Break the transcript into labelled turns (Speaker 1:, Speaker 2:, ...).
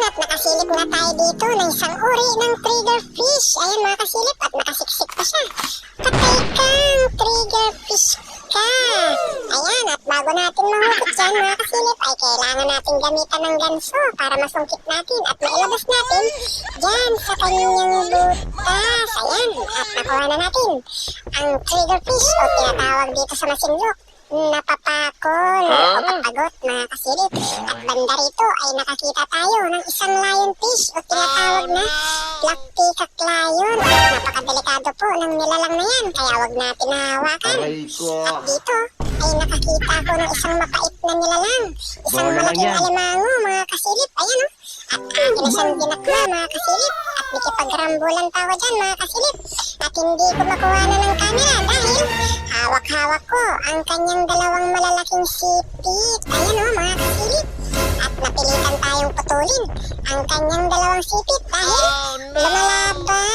Speaker 1: at nakasilip na tayo dito ng isang uri ng triggerfish. Ayan mga kasilip, at nakasiksik pa siya. Patay kang triggerfish ka. Ayan, at bago natin mahukot dyan mga kasilip, ay kailangan natin gamitan ng ganso para masungkit natin at mailabas natin dyan sa kanyang butas. Ayan, at nakuha na natin ang triggerfish o tinatawag dito sa Masinloc napapakol o papagot mga kasilip. At banda rito ay nakakita tayo ng isang lionfish o tinatawag na black peacock lion. At napakadelikado po ng nilalang na yan, kaya wag natin hahawakan. At dito ay nakakita ko ng isang mapait na nilalang, isang malaking alimango mga kasilip. Ayan o, at akin na siyang dinakma mga kasilip, at nakipagrambulan pa ako dyan mga kasilip. At hindi ko makuha na ng camera dahil hawak-hawak ko ang kanyang dalawang malalaking sipit. Ayan o mga kasilip. At napilitan tayong putulin ang kanyang dalawang sipit dahil lumalaban